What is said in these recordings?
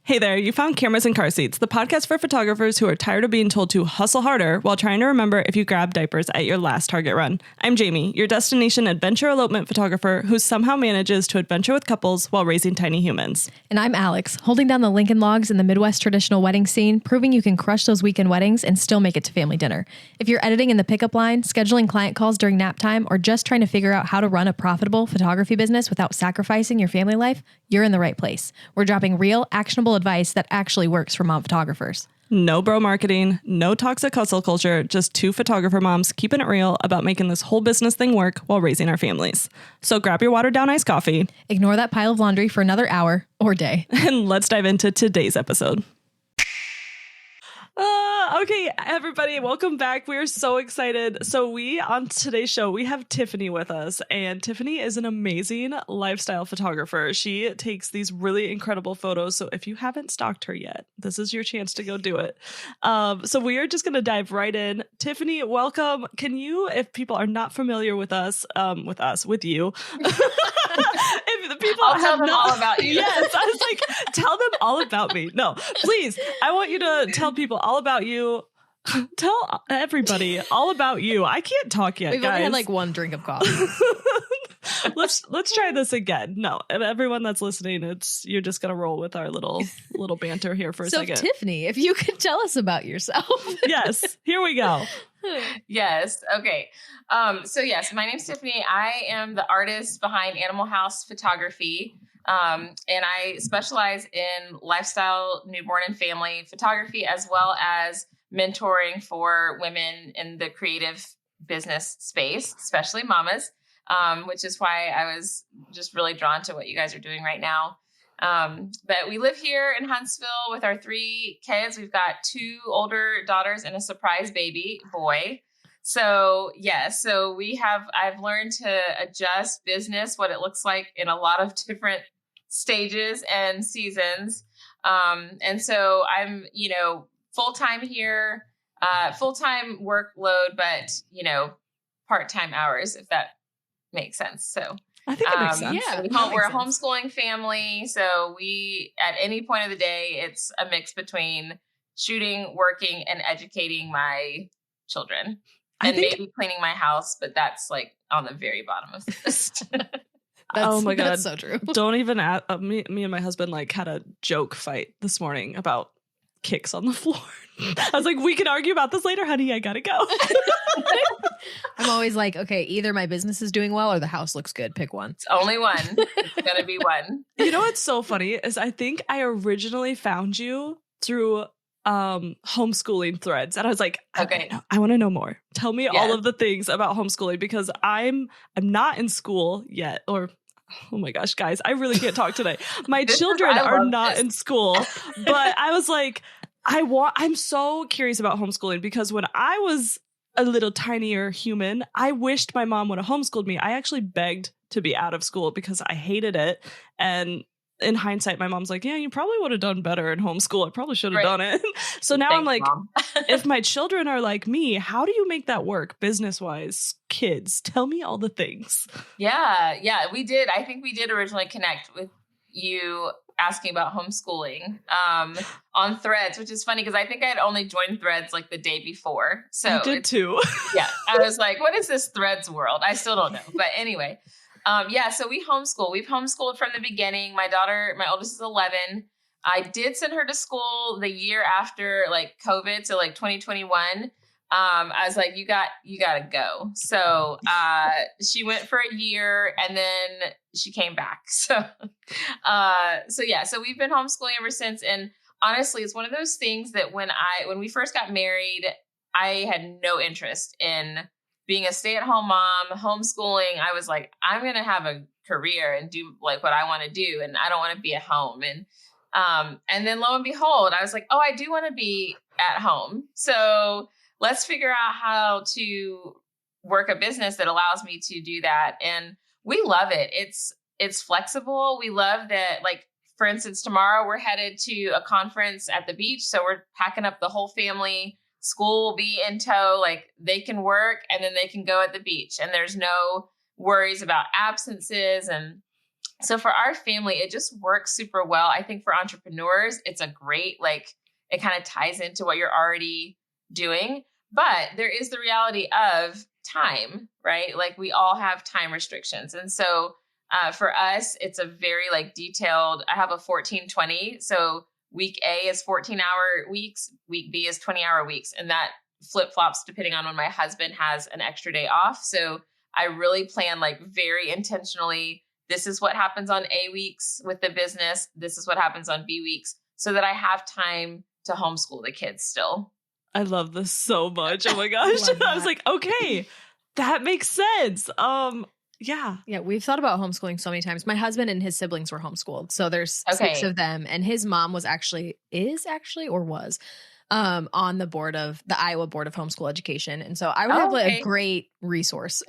Hey there, you found Cameras and Car Seats, the podcast for photographers who are tired of being told to hustle harder while trying to remember if you grabbed diapers at your last Target run. I'm Jamie, your destination adventure elopement photographer who somehow manages to adventure with couples while raising tiny humans. And I'm Alex, holding down the Lincoln Logs in the Midwest traditional wedding scene, proving you can crush those weekend weddings and still make it to family dinner. If you're editing in the pickup line, scheduling client calls during nap time, or just trying to figure out how to run a profitable photography business without sacrificing your family life, you're in the right place. We're dropping real, actionable advice that actually works for mom photographers. No bro marketing, no toxic hustle culture, just two photographer moms keeping it real about making this whole business thing work while raising our families. So grab your watered down iced coffee. Ignore that pile of laundry for another hour or day. And let's dive into today's episode. Okay, everybody, welcome back. We are so excited. So on today's show, we have Tiffany with us, and Tiffany is an amazing lifestyle photographer. She takes these really incredible photos. So if you haven't stalked her yet, this is your chance to go do it. So we are just going to dive right in. Tiffany, welcome. Can you, if people are not familiar with with you, if the people I'll tell them all about you. Yes, I was like, tell them all about me. No, please. I want you to tell people all about you. Tell everybody all about you. I can't talk yet, We've guys. only had like one drink of coffee. Let's try this again. No, everyone that's listening, you're just gonna roll with our little banter here for a second. Tiffany, if you could tell us about yourself. Yes, here we go. Yes. Okay. So yes, my name's Tiffany. I am the artist behind Animal House Photography. And I specialize in lifestyle, newborn and family photography, as well as mentoring for women in the creative business space, especially mamas, which is why I was just really drawn to what you guys are doing right now. But we live here in Huntsville with our 3 kids. We've got 2 older daughters and a surprise baby boy. So yes, I've learned to adjust business, what it looks like in a lot of different stages and seasons. And so I'm, full-time here, full-time workload, but, part-time hours, if that makes sense. So I think it makes sense. Yeah, we're a homeschooling family. So we, at any point of the day, it's a mix between shooting, working, and educating my children. And maybe cleaning my house, but that's like on the very bottom of the list. Oh my God. That's so true. Don't even ask, me and my husband had a joke fight this morning about kicks on the floor. I was like, we can argue about this later, honey. I gotta go. I'm always like, okay, either my business is doing well or the house looks good. Pick one. It's only one. It's gonna be one. You know what's so funny is I think I originally found you through homeschooling threads, and I was like, okay, I want to know more. Tell me all of the things about homeschooling, because I'm not in school yet, or oh my gosh, guys, I really can't talk today. My children are not in school, but I was like, I'm so curious about homeschooling, because when I was a little tinier human, I wished my mom would have homeschooled me. I actually begged to be out of school because I hated it. And in hindsight, my mom's like, yeah, you probably would have done better in homeschool. I probably should have done it. So now I'm like, if my children are like me, how do you make that work business-wise? Kids, tell me all the things. Yeah, we did. I think we did originally connect with you asking about homeschooling on Threads, which is funny because I think I had only joined Threads like the day before. So I did too. Yeah, I was like, what is this Threads world? I still don't know. But anyway. So we homeschool. We've homeschooled from the beginning. My oldest is 11. I did send her to school the year after COVID, so 2021. I was like, you got to go. So she went for a year and then she came back. So we've been homeschooling ever since. And honestly, it's one of those things that when we first got married, I had no interest in being a stay-at-home mom, homeschooling. I was like, I'm going to have a career and do what I want to do. And I don't want to be at home. And then lo and behold, I was like, oh, I do want to be at home. So let's figure out how to work a business that allows me to do that. And we love it. It's flexible. We love that. For instance, tomorrow we're headed to a conference at the beach. So we're packing up the whole family. School will be in tow. They can work and then they can go at the beach, and there's no worries about absences. And So for our family, it just works super well. I think for entrepreneurs, it's a great, like, it kind of ties into what you're already doing. But there is the reality of time, right? Like we all have time restrictions. And so for us, it's a very like detailed, I have a 14-20. So week A is 14-hour weeks, week B is 20-hour weeks. And that flip flops depending on when my husband has an extra day off. So I really plan like very intentionally. This is what happens on A weeks with the business. This is what happens on B weeks so that I have time to homeschool the kids still. I love this so much. Oh my gosh. I was like, okay, that makes sense. Yeah. Yeah. We've thought about homeschooling so many times. My husband and his siblings were homeschooled. So there's 6 of them. And his mom was on the board of the Iowa Board of Homeschool Education. And so I would have a great resource,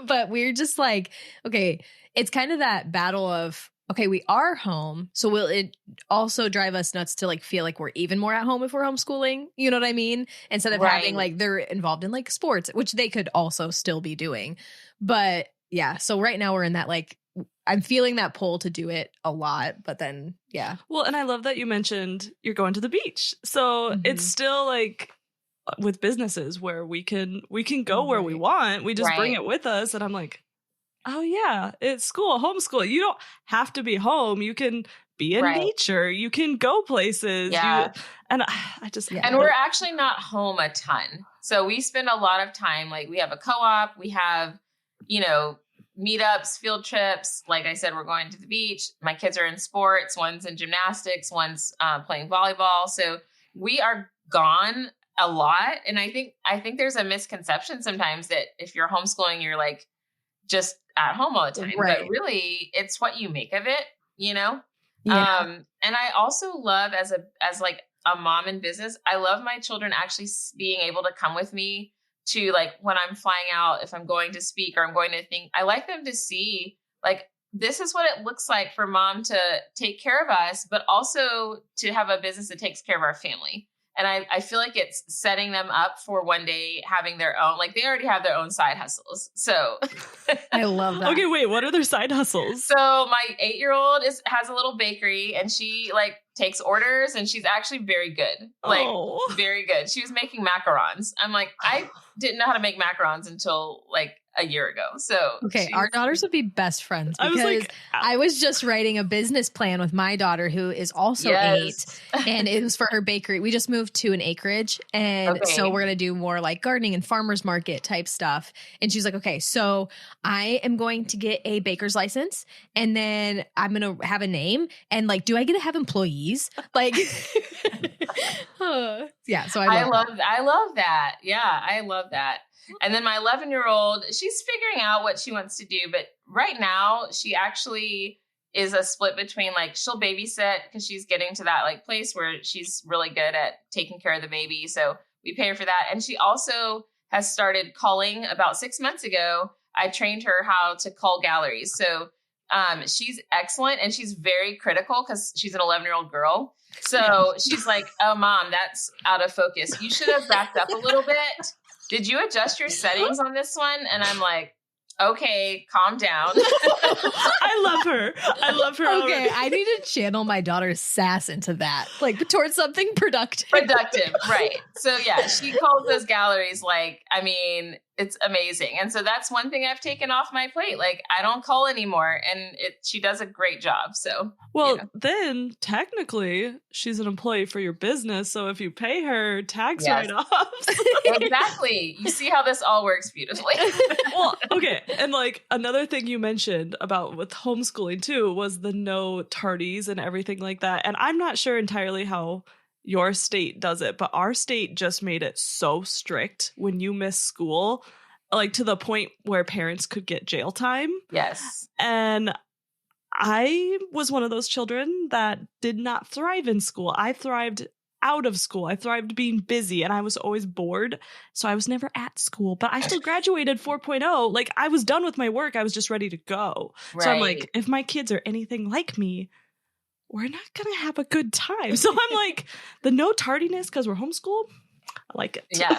but we're just like, okay, it's kind of that battle of, okay, we are home. So will it also drive us nuts to like feel like we're even more at home if we're homeschooling? You know what I mean? Instead of having like, they're involved in like sports, which they could also still be doing. But yeah, so right now we're in that like, I'm feeling that pull to do it a lot, but then, yeah. Well, and I love that you mentioned you're going to the beach. So it's still like with businesses where we can go where we want. We just bring it with us. And I'm like, oh yeah, it's school, homeschool. You don't have to be home. You can be in nature. You can go places. Yeah. And we're actually not home a ton. So we spend a lot of time, like we have a co-op, we have, meetups, field trips. Like I said, we're going to the beach. My kids are in sports. One's in gymnastics. One's playing volleyball. So we are gone a lot. And I think there's a misconception sometimes that if you're homeschooling, you're like just at home all the time. But really, it's what you make of it, Yeah. And I also love as like a mom in business, I love my children actually being able to come with me to like when I'm flying out, if I'm going to speak or I'm going to think, I like them to see like, this is what it looks like for mom to take care of us, but also to have a business that takes care of our family. And I feel like it's setting them up for one day having their own, like they already have their own side hustles. So I love that. Okay, wait, what are their side hustles? So my 8-year-old has a little bakery and she like takes orders and she's actually very good. Like very good. She was making macarons. I'm like, I didn't know how to make macarons until like a year ago. So okay, our daughters would be best friends because I was just writing a business plan with my daughter who is also 8 and it was for her bakery. We just moved to an acreage and so we're going to do more like gardening and farmers market type stuff. And she's like, okay, so I am going to get a baker's license and then I'm going to have a name and like, do I get to have employees? Like, yeah. So I love that. Yeah. I love that. And then my 11-year-old, she's figuring out what she wants to do. But right now, she actually is a split between like she'll babysit because she's getting to that like place where she's really good at taking care of the baby. So we pay her for that. And she also has started calling about 6 months ago. I trained her how to call galleries. So she's excellent and she's very critical because she's an 11-year-old girl. So she's like, oh, mom, that's out of focus. You should have backed up a little bit. Did you adjust your settings on this one? And I'm like, okay, calm down. I love her. Okay, already. I need to channel my daughter's sass into that, like towards something productive. Productive, right. So yeah, she calls those galleries like, I mean, it's amazing. And so that's one thing I've taken off my plate. Like I don't call anymore and she does a great job. So, then technically she's an employee for your business. So if you pay her tax write-offs. Exactly. You see how this all works beautifully. Well, okay. And like another thing you mentioned about with homeschooling too was the no tardies and everything like that. And I'm not sure entirely how your state does it, but our state just made it so strict when you miss school, like to the point where parents could get jail time. Yes. And I was one of those children that did not thrive in school. I thrived out of school. I thrived being busy and I was always bored. So I was never at school, but I still graduated 4.0. Like I was done with my work. I was just ready to go. Right. So I'm like, if my kids are anything like me, we're not going to have a good time. So I'm like, the no tardiness because we're homeschooled. I like it. Yeah.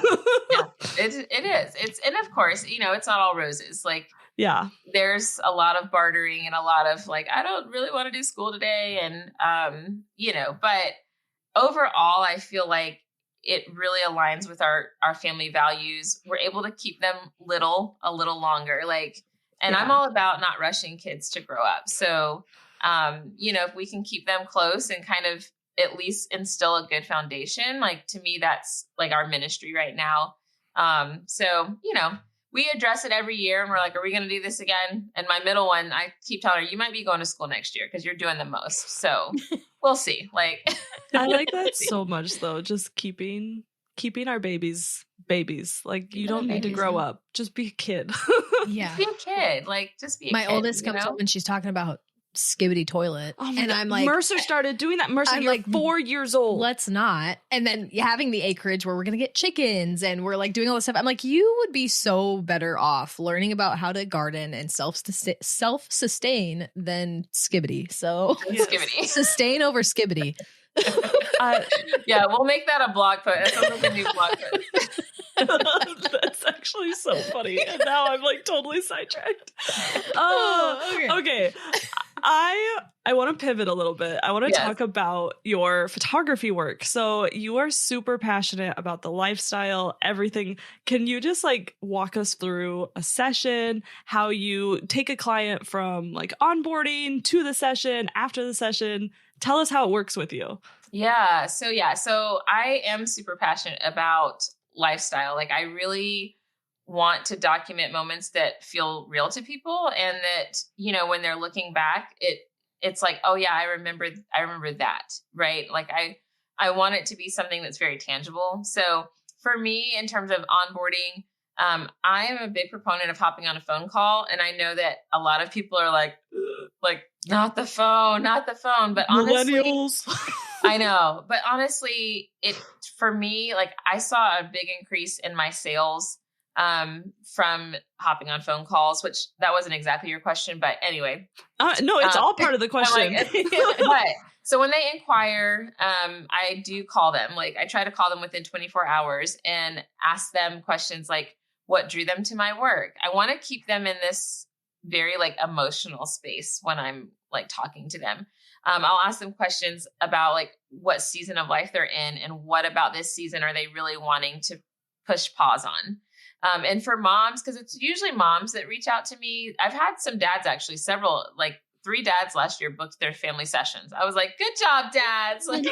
It is. And of course, it's not all roses. Like Yeah. There's a lot of bartering and a lot of like, I don't really want to do school today. And, but overall, I feel like it really aligns with our family values. We're able to keep them a little longer. And I'm all about not rushing kids to grow up. So, if we can keep them close and kind of at least instill a good foundation, like to me, that's like our ministry right now. So, we address it every year and we're like, are we going to do this again? And my middle one, I keep telling her, you might be going to school next year because you're doing the most. So we'll see. Like, I like that so much though. Just keeping our babies. Like you don't need to grow up. Just be a kid. Yeah. Be a kid. Like just be a My kid, oldest comes home and she's talking about skibbity toilet. Oh and God. I'm like, Mercer started doing that. Mercer, you're like 4 years old. Let's not. And then having the acreage where we're going to get chickens and we're like doing all this stuff. I'm like, you would be so better off learning about how to garden and self-sustain than skibbity. So skibbity. Sustain over skibbity. Yeah, we'll make that a blog post. That sounds like a new blog post. That's actually so funny. And now I'm like totally sidetracked. Okay. I want to pivot a little bit. I want to talk about your photography work. So you are super passionate about the lifestyle, everything. Can you just like walk us through a session, how you take a client from like onboarding to the session, after the session? Tell us how it works with you. Yeah. So I am super passionate about lifestyle. Like I really want to document moments that feel real to people and that, when they're looking back, it's like, oh yeah, I remember that. Right. Like I want it to be something that's very tangible. So for me, in terms of onboarding, I am a big proponent of hopping on a phone call. And I know that a lot of people are like, not the phone. But honestly, millennials. I know. But honestly, for me, like I saw a big increase in my sales from hopping on phone calls, which that wasn't exactly your question, but anyway. No, it's all part of the question. But so when they inquire, I do call them. Like I try to call them within 24 hours and ask them questions like, what drew them to my work? I want to keep them in this very like emotional space when I'm like talking to them. I'll ask them questions about like what season of life they're in and what about this season are they really wanting to push pause on. And for moms, because it's usually moms that reach out to me. I've had some dads actually, several, like 3 dads last year booked their family sessions. I was like, good job, dads. Like,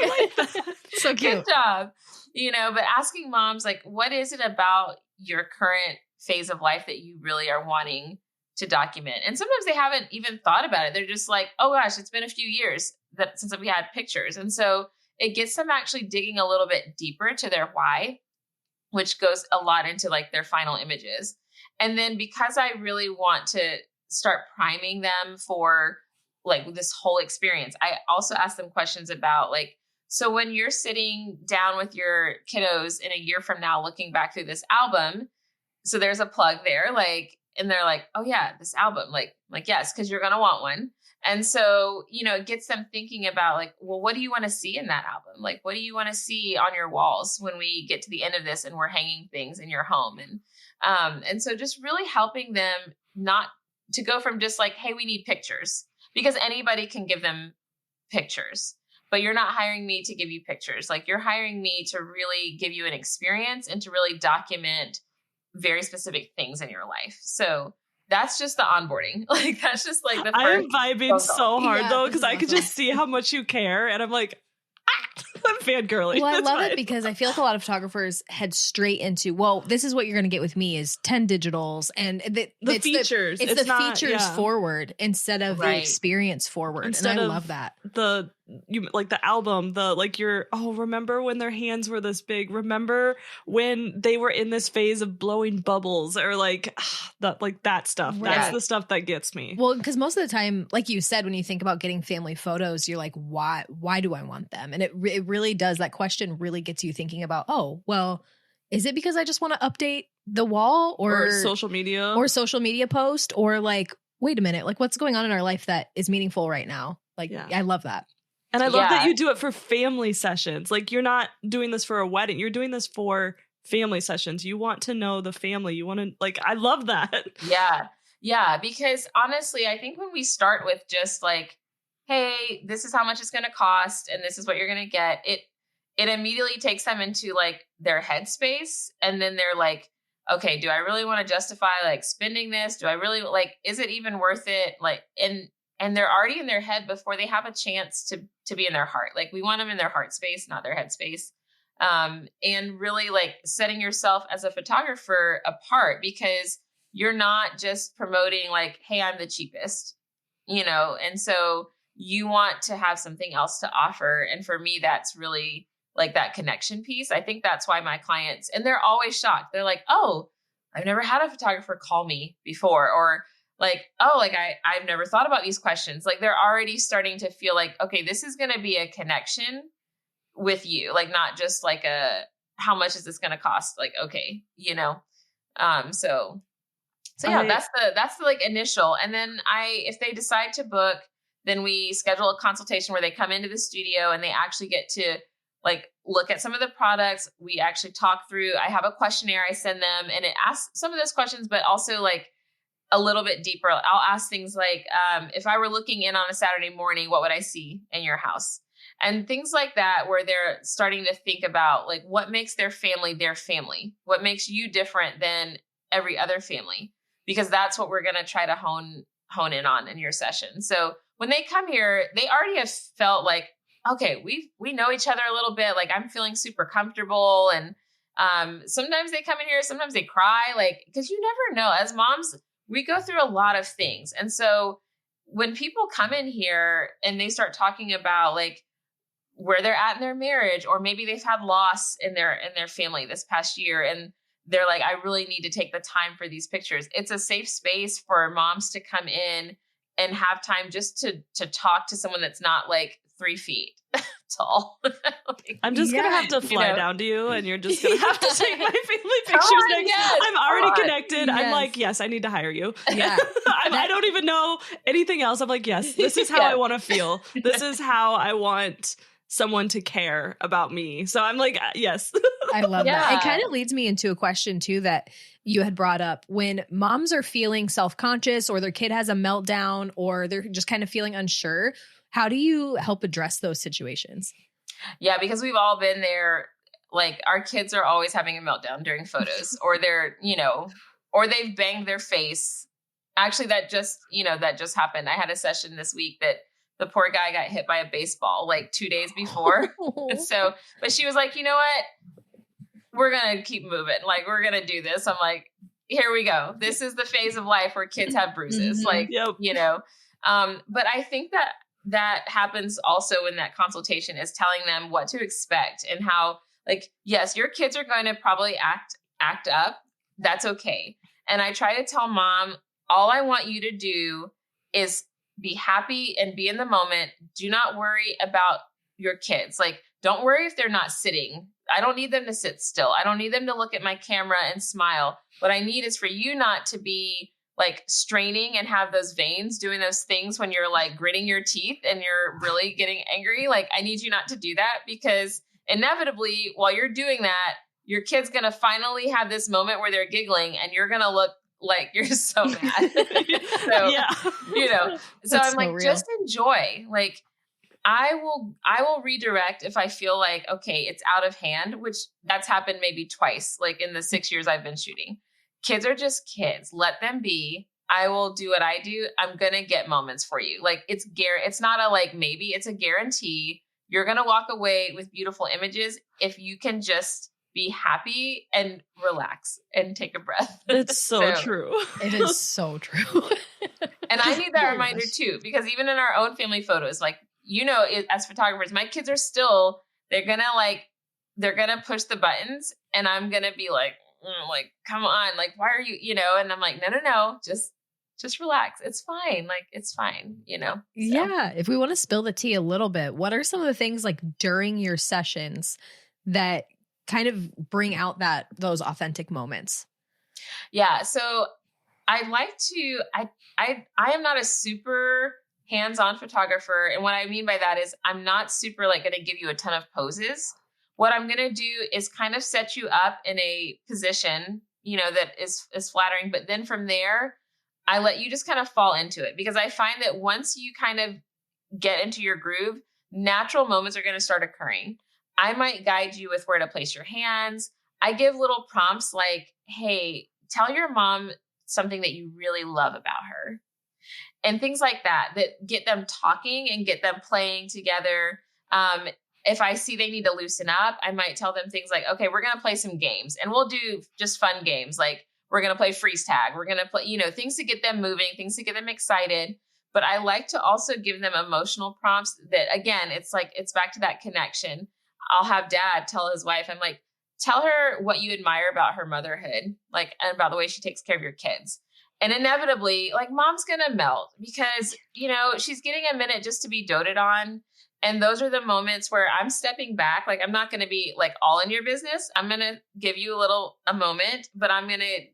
so cute. Good job. But asking moms, like, what is it about your current phase of life that you really are wanting to document? And sometimes they haven't even thought about it. They're just like, oh gosh, it's been a few years since we had pictures. And so it gets them actually digging a little bit deeper to their why, which goes a lot into like their final images. And then because I really want to start priming them for like this whole experience, I also ask them questions about like, so when you're sitting down with your kiddos in a year from now, looking back through this album, so there's a plug there, like, and they're like, oh yeah, this album, like, yes, because you're going to want one. And so, it gets them thinking about like, well, what do you want to see in that album? Like, what do you want to see on your walls when we get to the end of this and we're hanging things in your home? And so just really helping them not to go from just like, hey, we need pictures, because anybody can give them pictures, but you're not hiring me to give you pictures. Like you're hiring me to really give you an experience and to really document very specific things in your life. So that's just the onboarding. Like that's just like the first. I am vibing so hard though, because I could just see how much you care, and I'm like, I'm fangirling. Well, I love it because I feel like a lot of photographers head straight into, well, this is what you're going to get with me is 10 digitals and the features. It's the features forward instead of the experience forward. Instead and I love that. Like the album, remember when their hands were this big? Remember when they were in this phase of blowing bubbles, or like that stuff. Right. That's the stuff that gets me. Well, because most of the time, like you said, when you think about getting family photos, you're like, why do I want them? And it really does. That question really gets you thinking about, oh, well, is it because I just want to update the wall or social media post, or like, wait a minute, like what's going on in our life that is meaningful right now? Like, I love that. And I love that you do it for family sessions. Like you're not doing this for a wedding. You're doing this for family sessions. You want to know the family. You want to I love that. Yeah. Yeah, because honestly, I think when we start with just like, hey, this is how much it's going to cost and this is what you're going to get, it immediately takes them into like their headspace, and then they're like, okay, do I really want to justify like spending this? Do I really like, is it even worth it? Like, and they're already in their head before they have a chance to be in their heart. Like, we want them in their heart space, not their head space. And really like setting yourself as a photographer apart, because you're not just promoting like, hey, I'm the cheapest, and so you want to have something else to offer. And for me, that's really like that connection piece. I think that's why my clients, and they're always shocked. They're like, oh, I've never had a photographer call me before, or like, oh, like I've never thought about these questions. Like, they're already starting to feel like, okay, this is going to be a connection with you, like not just like how much is this going to cost? Like, okay, so yeah, that's the like initial. And then if they decide to book, then we schedule a consultation where they come into the studio and they actually get to like look at some of the products. We actually talk through, I have a questionnaire I send them, and it asks some of those questions, but also like a little bit deeper. I'll ask things like, if I were looking in on a Saturday morning, what would I see in your house? And things like that, where they're starting to think about like what makes their family, what makes you different than every other family, because that's what we're going to try to hone in on in your session. So when they come here, they already have felt like, okay, we know each other a little bit. Like, I'm feeling super comfortable. And sometimes they come in here, sometimes they cry, like, because you never know. As moms, we go through a lot of things. And so when people come in here and they start talking about like where they're at in their marriage, or maybe they've had loss in their family this past year, and they're like, I really need to take the time for these pictures. It's a safe space for moms to come in and have time just to talk to someone that's not like 3 feet tall. Like, I'm just gonna have to fly down to you, and you're just gonna have to take my family pictures next. Yes, I'm already connected. Yes. I'm like, yes, I need to hire you. Yeah, I don't even know anything else. I'm like, yes, this is how I want to feel. This is how I want someone to care about me. So I'm like, yes. I love that. It kind of leads me into a question too that you had brought up. When moms are feeling self-conscious, or their kid has a meltdown, or they're just kind of feeling unsure, how do you help address those situations? Yeah, because we've all been there. Like, our kids are always having a meltdown during photos, or they're, or they've banged their face. Actually, that just happened. I had a session this week that the poor guy got hit by a baseball like 2 days before. So, but she was like, you know what? We're going to keep moving. Like, we're going to do this. I'm like, here we go. This is the phase of life where kids have bruises. Like, but I think that happens also in that consultation, is telling them what to expect and how, like, yes, your kids are going to probably act up. That's okay. And I try to tell mom, all I want you to do is be happy and be in the moment. Do not worry about your kids. Like, don't worry if they're not sitting. I don't need them to sit still. I don't need them to look at my camera and smile. What I need is for you not to be like straining and have those veins doing those things when you're like gritting your teeth and you're really getting angry. Like, I need you not to do that, because inevitably while you're doing that, your kid's going to finally have this moment where they're giggling, and you're going to look like you're so mad. So, so I'm like, real. Just enjoy. Like, I will redirect if I feel like, okay, it's out of hand, which that's happened maybe twice, like in the 6 years I've been shooting. Kids are just kids. Let them be. I will do what I do. I'm going to get moments for you. Like, it's not a like, maybe, it's a guarantee. You're going to walk away with beautiful images if you can just be happy and relax and take a breath. It's so true. It is so true. And I need that reminder too, because even in our own family photos, like, as photographers, my kids are still, they're going to push the buttons, and I'm going to be like, come on, like, why are you, and I'm like, no, just relax. It's fine. Like, it's fine, So. Yeah. If we want to spill the tea a little bit, what are some of the things like during your sessions that kind of bring out those authentic moments? Yeah. So I like to, I am not a super hands-on photographer. And what I mean by that is I'm not super like going to give you a ton of poses. What I'm going to do is kind of set you up in a position, that is flattering. But then from there, I let you just kind of fall into it, because I find that once you kind of get into your groove, natural moments are going to start occurring. I might guide you with where to place your hands. I give little prompts like, hey, tell your mom something that you really love about her. And things like that get them talking and get them playing together. If I see they need to loosen up, I might tell them things like, okay, we're going to play some games, and we'll do just fun games. Like, we're going to play freeze tag. We're going to play, things to get them moving, things to get them excited. But I like to also give them emotional prompts that, again, it's back to that connection. I'll have dad tell his wife, I'm like, tell her what you admire about her motherhood, like, and about the way she takes care of your kids. And inevitably, like, mom's going to melt because, she's getting a minute just to be doted on. And those are the moments where I'm stepping back. Like, I'm not going to be like all in your business. I'm going to give you a moment, but I'm going to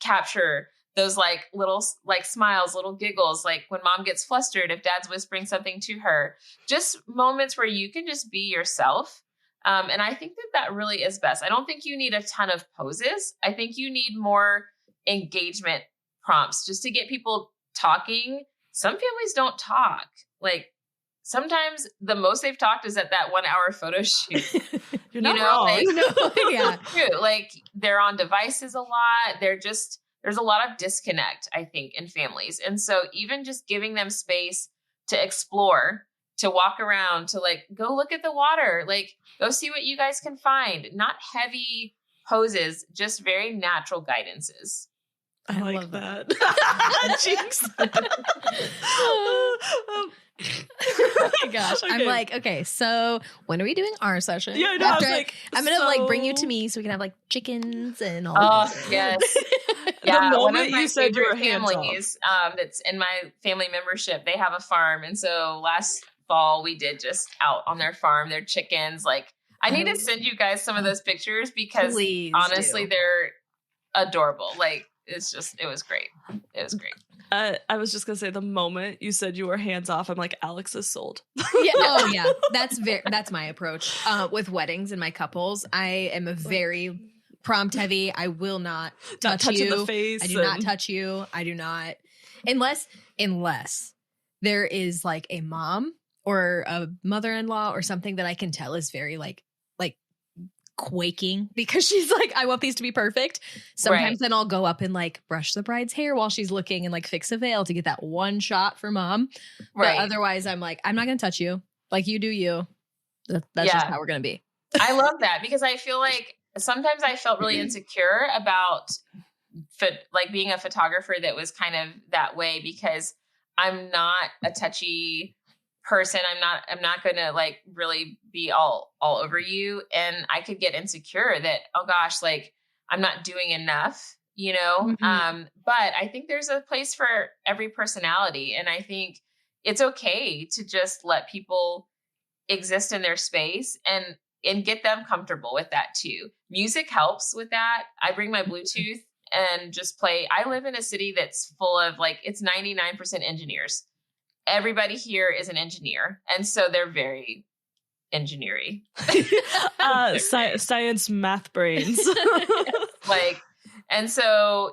capture those like little like smiles, little giggles, like when mom gets flustered, if dad's whispering something to her, just moments where you can just be yourself. And I think that really is best. I don't think you need a ton of poses. I think you need more engagement prompts just to get people talking. Some families don't talk. Like, sometimes the most they've talked is at that 1 hour photo shoot. You're not wrong. Yeah, true. Like, they're on devices a lot. There's a lot of disconnect, I think, in families. And so even just giving them space to explore, to walk around, to like, go look at the water, like, go see what you guys can find. Not heavy poses, just very natural guidances. I like that. Jinx. Oh my gosh. Okay. I'm like, okay, so when are we doing our session? Yeah, no, I'm gonna bring you to me so we can have like chickens and all. Oh, yes. Yeah, the one moment of my you said you were families that's in my family membership, they have a farm. And so last fall we did just out on their farm, their chickens. Like, I need to send you guys some of those pictures because honestly, they're adorable. Like, it was great. It was great. I was just gonna say, the moment you said you were hands off, I'm like, Alex is sold. Yeah. Oh yeah. That's my approach with weddings and my couples. I am a very prompt heavy. I will not touch you. The face. I do not touch you. I do not, unless there is like a mom or a mother-in-law or something that I can tell is very like quaking because she's like, I want these to be perfect. Sometimes then I'll go up and like brush the bride's hair while she's looking and like fix a veil to get that one shot for mom. Right. But otherwise I'm like, I'm not going to touch you. Like, you do you. That's just how we're going to be. I love that because I feel like sometimes I felt really insecure about like being a photographer that was kind of that way because I'm not a touchy person. I'm not going to like really be all over you. And I could get insecure that, oh gosh, like I'm not doing enough, Mm-hmm. But I think there's a place for every personality. And I think it's okay to just let people exist in their space and get them comfortable with that too. Music helps with that. I bring my Bluetooth and just play. I live in a city that's full of like, it's 99% engineers. Everybody here is an engineer. And so they're very engineering. Science math brains. And so,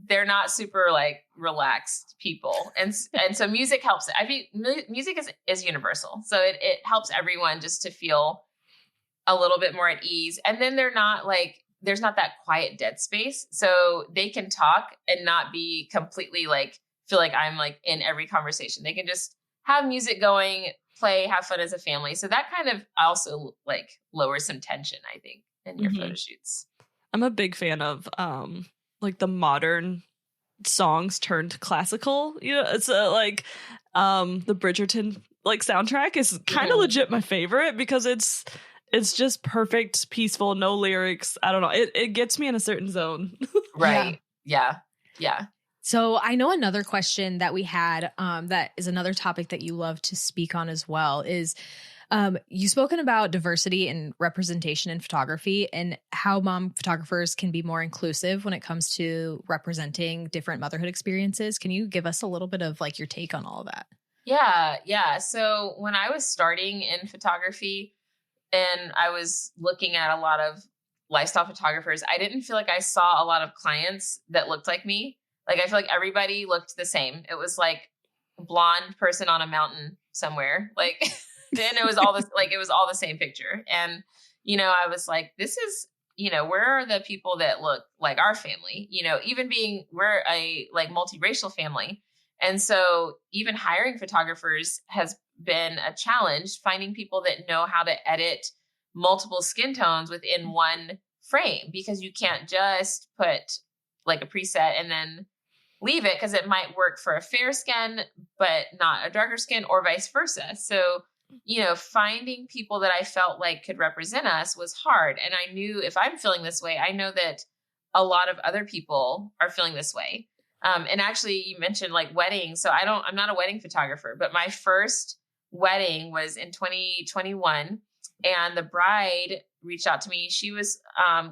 they're not super like relaxed people. And so music helps. I mean, music is universal. So it helps everyone just to feel a little bit more at ease. And then they're not like, there's not that quiet dead space. So they can talk and not be completely like, feel like I'm like in every conversation. They can just have music going, play, have fun as a family. So that kind of also like lowers some tension, I think, in your photo shoots. I'm a big fan of like the modern songs turned classical. It's like the Bridgerton like soundtrack is kind of legit my favorite because it's just perfect, peaceful, no lyrics. I don't know. It gets me in a certain zone. Right. Yeah. So I know another question that we had that is another topic that you love to speak on as well is you've spoken about diversity and representation in photography and how mom photographers can be more inclusive when it comes to representing different motherhood experiences. Can you give us a little bit of like your take on all of that? Yeah. So when I was starting in photography and I was looking at a lot of lifestyle photographers, I didn't feel like I saw a lot of clients that looked like me. Like, I feel like everybody looked the same. It was like a blonde person on a mountain somewhere. Like, then it was all this, like, it was all the same picture. And, you know, I was like, this is, you know, where are the people that look like our family? You know, even being, we're a like multiracial family. And so even hiring photographers has been a challenge, finding people that know how to edit multiple skin tones within one frame, because you can't just put like a preset and then leave it, because it might work for a fair skin, but not a darker skin, or vice versa. So, you know, finding people that I felt like could represent us was hard. And I knew if I'm feeling this way, I know that a lot of other people are feeling this way. And actually, you mentioned like weddings. So I'm not a wedding photographer, but my first wedding was in 2021. And the bride reached out to me. She was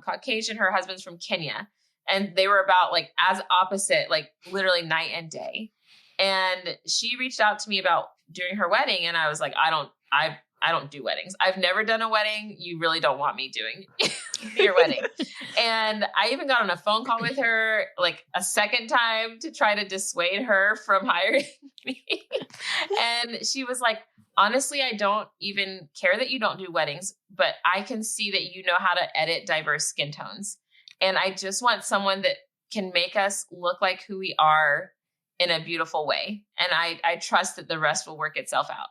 Caucasian. Her husband's from Kenya. And they were about like as opposite, like literally night and day. And she reached out to me about doing her wedding. And I was like, I don't do weddings. I've never done a wedding. You really don't want me doing your wedding. And I even got on a phone call with her like a second time to try to dissuade her from hiring me. And she was like, honestly, I don't even care that you don't do weddings, but I can see that you know how to edit diverse skin tones. And I just want someone that can make us look like who we are in a beautiful way. And I trust that the rest will work itself out.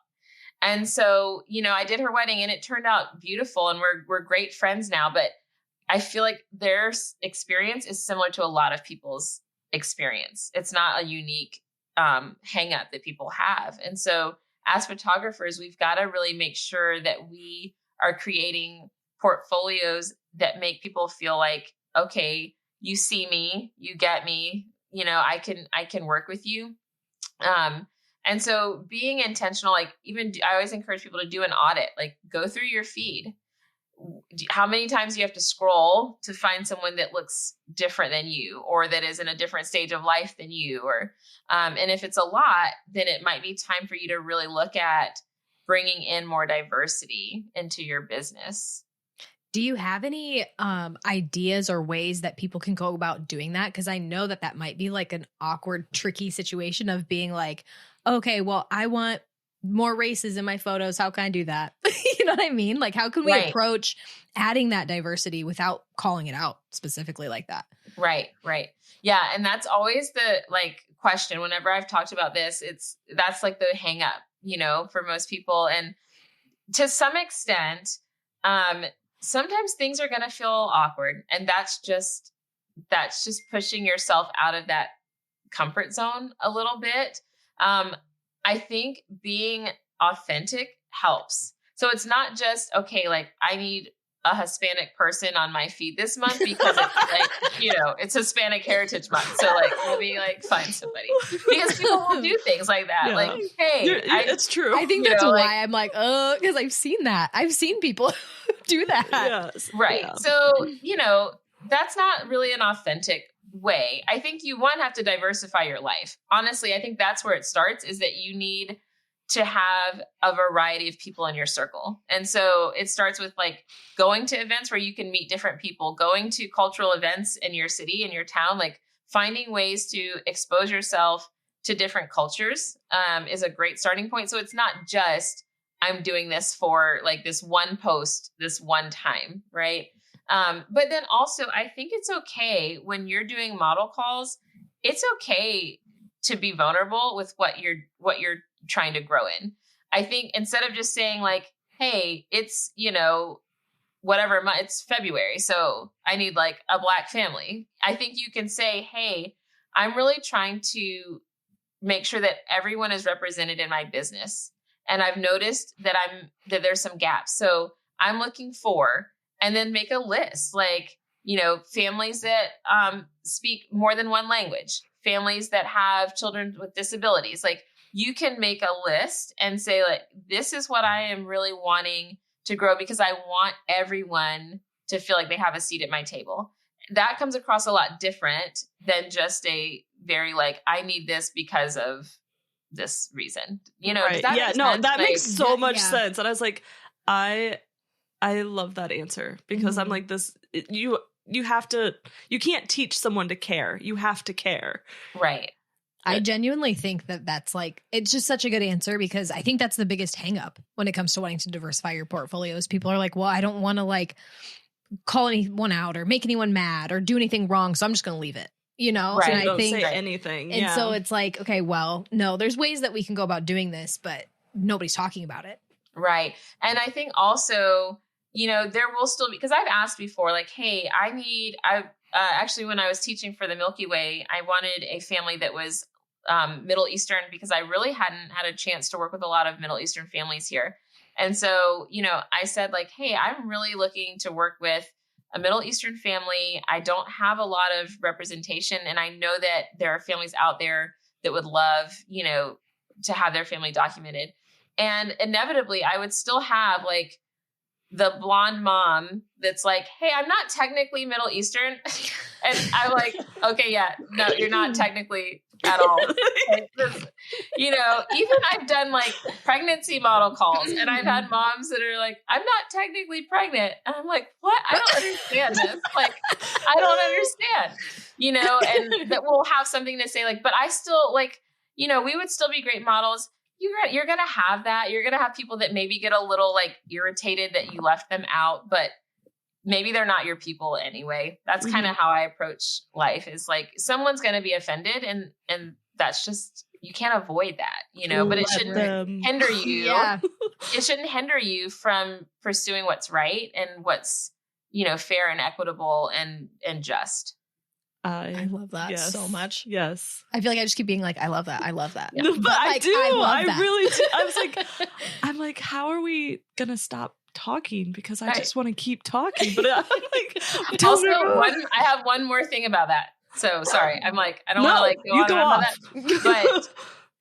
And so, you know, I did her wedding and it turned out beautiful, and we're great friends now, but I feel like their experience is similar to a lot of people's experience. It's not a unique hang up that people have. And so as photographers, we've got to really make sure that we are creating portfolios that make people feel like, okay, you see me, you get me, you know, I can work with you. And so being intentional, like I always encourage people to do an audit, like go through your feed. How many times do you have to scroll to find someone that looks different than you, or that is in a different stage of life than you? Or, and if it's a lot, then it might be time for you to really look at bringing in more diversity into your business. Do you have any ideas or ways that people can go about doing that? Because I know that might be like an awkward, tricky situation of being like, okay, well, I want more races in my photos. How can I do that? You know what I mean? Like, how can we approach adding that diversity without calling it out specifically like that? Right. Yeah. And that's always the like question whenever I've talked about this. That's like the hang up, you know, for most people. And to some extent, sometimes things are going to feel awkward, and that's just pushing yourself out of that comfort zone a little bit. I think being authentic helps. So it's not just, okay, like I need a Hispanic person on my feed this month because it's like, you know, it's Hispanic Heritage Month. So like, let me like find somebody, because people will do things like that. Yeah. Like, hey, it's true. I think that's why I'm like, because I've seen that. I've seen people do that. Yes. Right. Yeah. So, you know, that's not really an authentic way. I think you have to diversify your life. Honestly, I think that's where it starts, is that you need to have a variety of people in your circle. And so it starts with like going to events where you can meet different people, going to cultural events in your city, in your town, like finding ways to expose yourself to different cultures is a great starting point. So it's not just, I'm doing this for like this one post, this one time, right? But then also, I think it's okay when you're doing model calls, it's okay to be vulnerable with what you're trying to grow in. I think instead of just saying like, hey, it's, you know, whatever, it's February, so I need like a Black family. I think you can say, hey, I'm really trying to make sure that everyone is represented in my business. And I've noticed that there's some gaps. So I'm looking for, and then make a list, like, you know, families that speak more than one language, families that have children with disabilities. Like, you can make a list and say, like, this is what I am really wanting to grow, because I want everyone to feel like they have a seat at my table. That comes across a lot different than just a very like, I need this because of this reason, you know? Right. That makes so much sense. And I was like, I love that answer, because I'm like, this, you you can't teach someone to care. You have to care. Right. I genuinely think that that's like, it's just such a good answer, because I think that's the biggest hang up when it comes to wanting to diversify your portfolios. People are like, well, I don't want to like call anyone out or make anyone mad or do anything wrong, so I'm just going to leave it, you know? Right. So And I think don't say anything. And so it's like, okay, well, no, there's ways that we can go about doing this, but nobody's talking about it. Right. And I think also, you know, there will still be, because I've asked before, like, hey, actually, when I was teaching for the Milky Way, I wanted a family that was Middle Eastern, because I really hadn't had a chance to work with a lot of Middle Eastern families here. And so, you know, I said like, hey, I'm really looking to work with a Middle Eastern family. I don't have a lot of representation. And I know that there are families out there that would love, you know, to have their family documented. And inevitably, I would still have like the blonde mom that's like, hey, I'm not technically Middle Eastern. And I'm like, okay, yeah, no, you're not technically at all. You know, even I've done like pregnancy model calls, and I've had moms that are like, I'm not technically pregnant. And I'm like, what? I don't understand this. Like, I don't understand, you know, and that we'll have something to say like, but I still like, you know, we would still be great models. You're going to have that. You're going to have people that maybe get a little like irritated that you left them out, but maybe they're not your people anyway. That's kind of how I approach life, is like, someone's going to be offended, and that's just, you can't avoid that, you know, but it shouldn't hinder you. Yeah. It shouldn't hinder you from pursuing what's right and what's, you know, fair and equitable and just. I love that so much. Yes. I feel like I just keep being like, I love that. I love that. No, but I like, do. I really do. I was I'm like, how are we going to stop talking? Because I just want to keep talking. But I'm like, also, I have one more thing about that. So sorry. I'm like, I don't want to like go on about that. But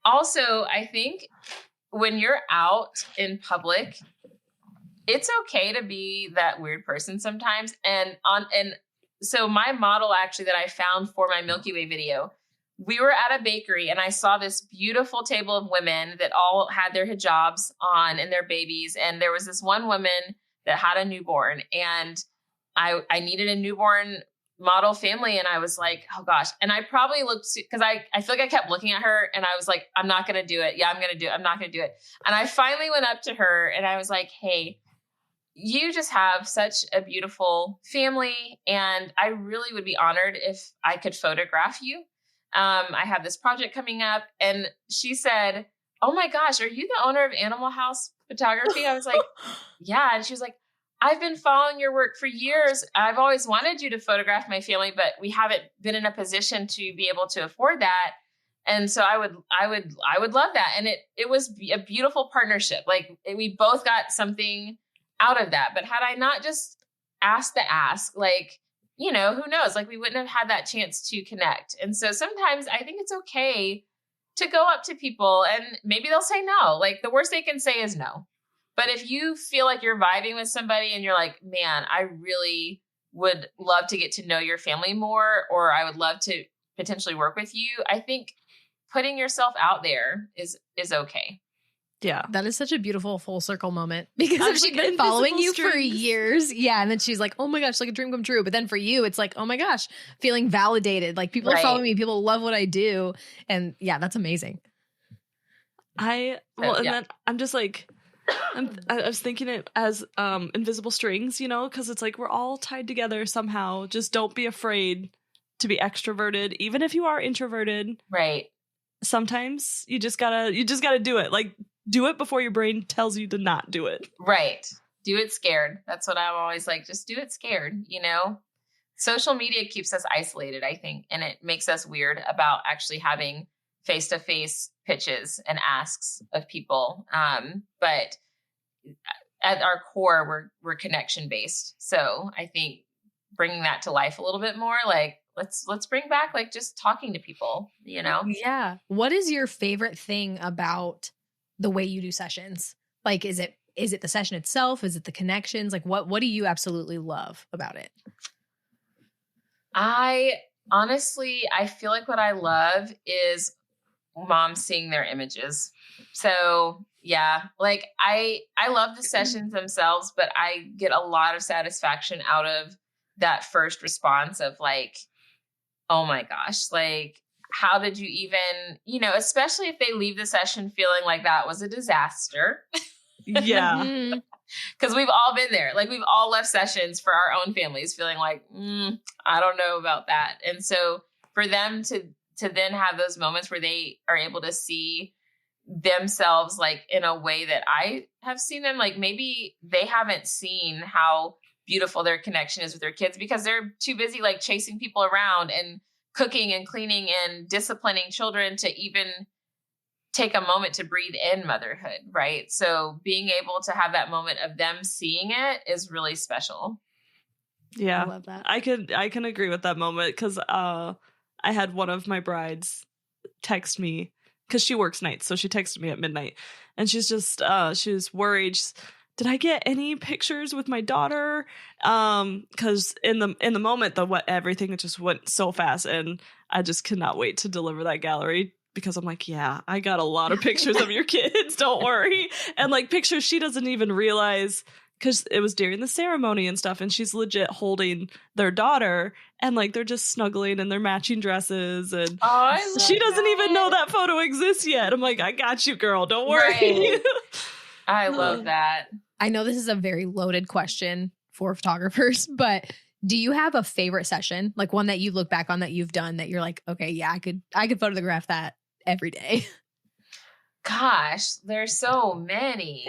also, I think when you're out in public, it's okay to be that weird person sometimes. And so my model actually that I found for my Milky Way video, we were at a bakery and I saw this beautiful table of women that all had their hijabs on and their babies. And there was this one woman that had a newborn, and I needed a newborn model family. And I was like, oh gosh. And I probably looked, because I feel like I kept looking at her and I was like, I'm not going to do it. Yeah, I'm going to do it. I'm not going to do it. And I finally went up to her and I was like, hey, you just have such a beautiful family, and I really would be honored if I could photograph you. I have this project coming up. And she said, oh my gosh, are you the owner of Animal House Photography? I was like, yeah. And she was like, I've been following your work for years. I've always wanted you to photograph my family, but we haven't been in a position to be able to afford that. And so I would love that. And it was a beautiful partnership. Like, we both got something out of that. But had I not just asked the ask, like, you know, who knows? Like, we wouldn't have had that chance to connect. And so sometimes I think it's okay to go up to people and maybe they'll say no. Like, the worst they can say is no. But if you feel like you're vibing with somebody and you're like, man, I really would love to get to know your family more, or I would love to potentially work with you, I think putting yourself out there is okay. Yeah. That is such a beautiful full circle moment, because she's been following you for years. Yeah. And then she's like, oh my gosh, like a dream come true. But then for you, it's like, oh my gosh, feeling validated. Like, people are following me. People love what I do. And yeah, that's amazing. Then I'm just like, I was thinking it as invisible strings, you know, because it's like we're all tied together somehow. Just don't be afraid to be extroverted, even if you are introverted. Right. Sometimes you just gotta do it. Like, do it before your brain tells you to not do it. Right. Do it scared. That's what I'm always like. Just do it scared, you know? Social media keeps us isolated, I think, and it makes us weird about actually having face-to-face pitches and asks of people. But at our core, we're connection-based. So I think bringing that to life a little bit more, like, let's bring back like just talking to people, you know? Yeah. What is your favorite thing about the way you do sessions? Like, is it the session itself? Is it the connections? Like, what do you absolutely love about it? I feel like what I love is moms seeing their images. So yeah, like I love the sessions themselves, but I get a lot of satisfaction out of that first response of like, oh my gosh, like, how did you even, especially if they leave the session feeling like that was a disaster. Yeah. Because we've all been there. Like, we've all left sessions for our own families feeling like, I don't know about that. And so for them to then have those moments where they are able to see themselves like in a way that I have seen them, like maybe they haven't seen how beautiful their connection is with their kids because they're too busy like chasing people around and cooking and cleaning and disciplining children to even take a moment to breathe in motherhood, right? So being able to have that moment of them seeing it is really special. Yeah, I love that. I can agree with that moment because I had one of my brides text me because she works nights, so she texted me at midnight, and she's just she was worried. Did I get any pictures with my daughter? Because in the moment, everything just went so fast, and I just cannot wait to deliver that gallery. Because I'm like, yeah, I got a lot of pictures of your kids. Don't worry. And like pictures she doesn't even realize because it was during the ceremony and stuff. And she's legit holding their daughter and like they're just snuggling in their matching dresses. And she doesn't even know that photo exists yet. I'm like, I got you, girl. Don't worry. Right. I love that. I know this is a very loaded question for photographers, but do you have a favorite session? Like one that you look back on that you've done that you're like, okay, yeah, I could photograph that every day. Gosh, there's so many.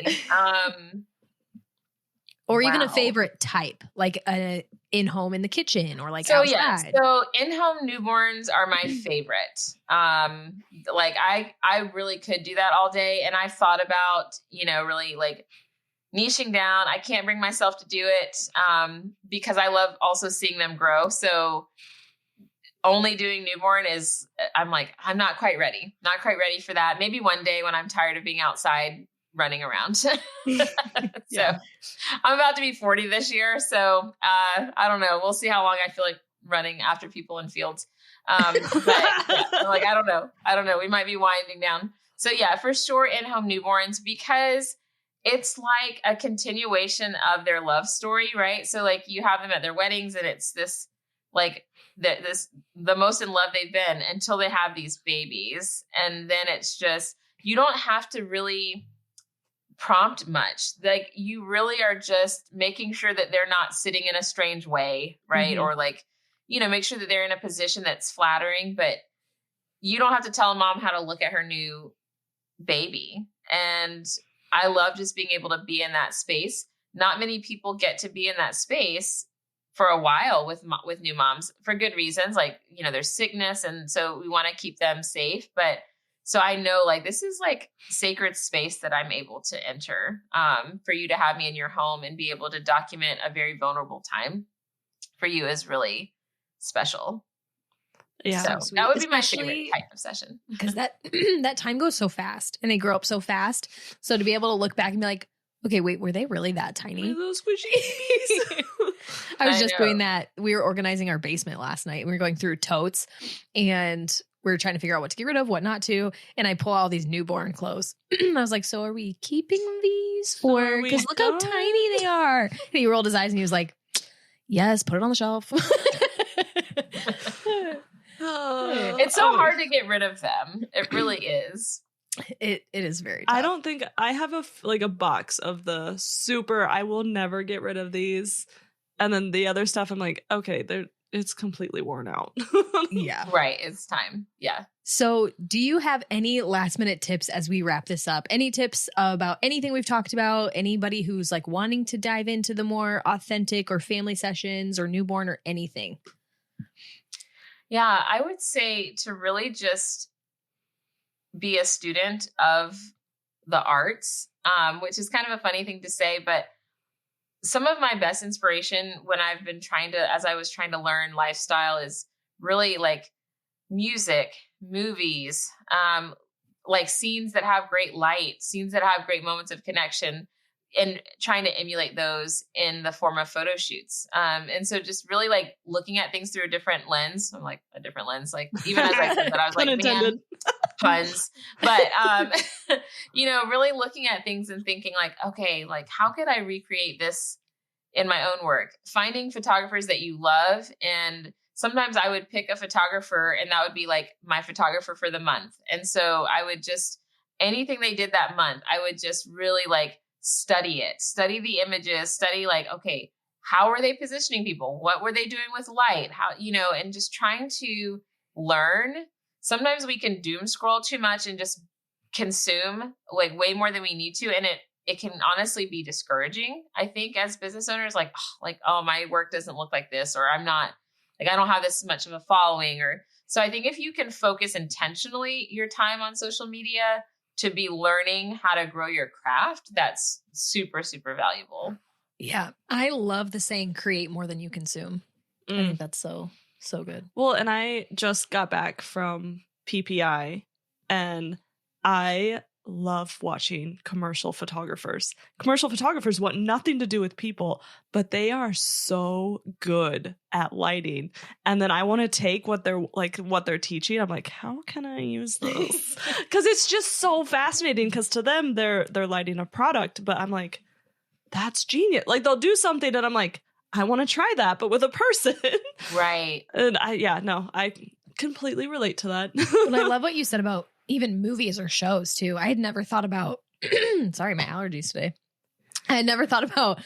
Or even a favorite type, like a in-home in the kitchen or like outside. Yeah, so in-home newborns are my favorite. Like I really could do that all day. And I thought about, really like niching down. I can't bring myself to do it because I love also seeing them grow. So only doing newborn I'm like, I'm not quite ready for that. Maybe one day when I'm tired of being outside running around. So I'm about to be 40 this year. So I don't know. We'll see how long I feel like running after people in fields. But I'm like, I don't know. We might be winding down. So yeah, for sure in-home newborns, because it's like a continuation of their love story, right? So like you have them at their weddings and it's this like the most in love they've been until they have these babies. And then it's just, you don't have to really prompt much. Like you really are just making sure that they're not sitting in a strange way, right? Or like, make sure that they're in a position that's flattering, but you don't have to tell a mom how to look at her new baby. And I love just being able to be in that space. Not many people get to be in that space for a while with new moms for good reasons. Like, there's sickness. And so we want to keep them safe. But so I know like, this is like sacred space that I'm able to enter for you to have me in your home and be able to document a very vulnerable time for you is really special. Yeah. So that would be my favorite type of session. Because that time goes so fast and they grow up so fast. So to be able to look back and be like, okay, wait, were they really that tiny? Those squishy. I was just doing that. We were organizing our basement last night. We were going through totes and we were trying to figure out what to get rid of, what not to. And I pull all these newborn clothes. I was like, so are we keeping these? Or because look how tiny they are. And he rolled his eyes and he was like, yes, put it on the shelf. It's so hard to get rid of them. It really is. It is very tough. I don't think I have a box of the super, I will never get rid of these. And then the other stuff, I'm like, okay, it's completely worn out. Yeah. Right. It's time. Yeah. So do you have any last minute tips as we wrap this up? Any tips about anything we've talked about? Anybody who's like wanting to dive into the more authentic or family sessions or newborn or anything? Yeah, I would say to really just be a student of the arts, which is kind of a funny thing to say, but some of my best inspiration when as I was trying to learn lifestyle is really like music, movies, like scenes that have great light, scenes that have great moments of connection, and trying to emulate those in the form of photo shoots. And so just really like looking at things through a different lens. I'm like a different lens, like even as I said that, I was like, man, puns. But, really looking at things and thinking like, okay, like how could I recreate this in my own work, finding photographers that you love. And sometimes I would pick a photographer and that would be like my photographer for the month. And so I would just, anything they did that month, I would just really like study it, study the images, study like, okay, how are they positioning people? What were they doing with light? How, and just trying to learn. Sometimes we can doom scroll too much and just consume like way more than we need to. And it can honestly be discouraging. I think as business owners, oh, my work doesn't look like this, or I'm not like, I don't have this much of a following, so I think if you can focus intentionally your time on social media to be learning how to grow your craft, that's super, super valuable. Yeah. I love the saying, create more than you consume. I think that's so good. Well, and I just got back from PPI and I love watching commercial photographers. Commercial photographers want nothing to do with people, but they are so good at lighting. And then I want to take what they're teaching. I'm like, how can I use this? Because it's just so fascinating. Because to them, they're lighting a product, but I'm like, that's genius. Like they'll do something, and I'm like, I want to try that, but with a person. Right. And I completely relate to that. And I love what you said about even movies or shows too. I had never thought about, sorry, my allergies today. I had never thought about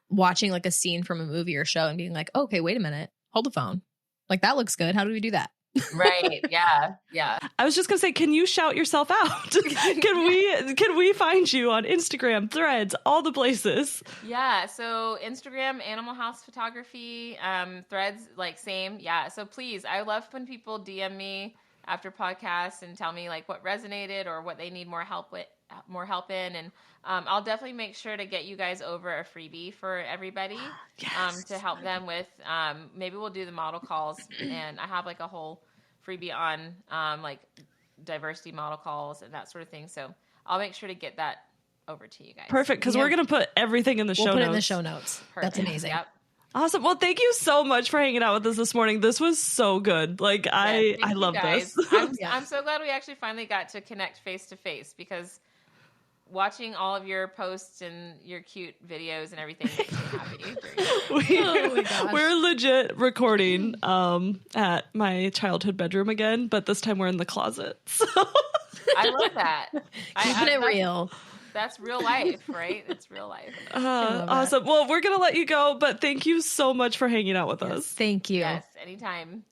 watching like a scene from a movie or show and being like, okay, wait a minute, hold the phone. Like that looks good. How do we do that? Right. Yeah. Yeah. I was just going to say, can you shout yourself out? Can we find you on Instagram, Threads, all the places? Yeah. So Instagram, Animal House Photography, Threads, like same. Yeah. So please, I love when people DM me after podcasts and tell me like what resonated or what they need more help in. And I'll definitely make sure to get you guys over a freebie for everybody. Yes. To help them with, maybe we'll do the model calls, and I have like a whole freebie on like diversity model calls and that sort of thing. So I'll make sure to get that over to you guys. Perfect. Because we're going to put everything in the show notes. We'll put it in the show notes. Perfect. That's amazing. Yep. Awesome. Well, thank you so much for hanging out with us this morning. This was so good. Like, I love this. I'm so glad we actually finally got to connect face to face, because watching all of your posts and your cute videos and everything makes me happy. We're legit recording at my childhood bedroom again, but this time we're in the closet. So. I love that. Keeping it real. That's real life, right? It's real life. Awesome. Well, we're going to let you go, but thank you so much for hanging out with us. Thank you. Yes, anytime.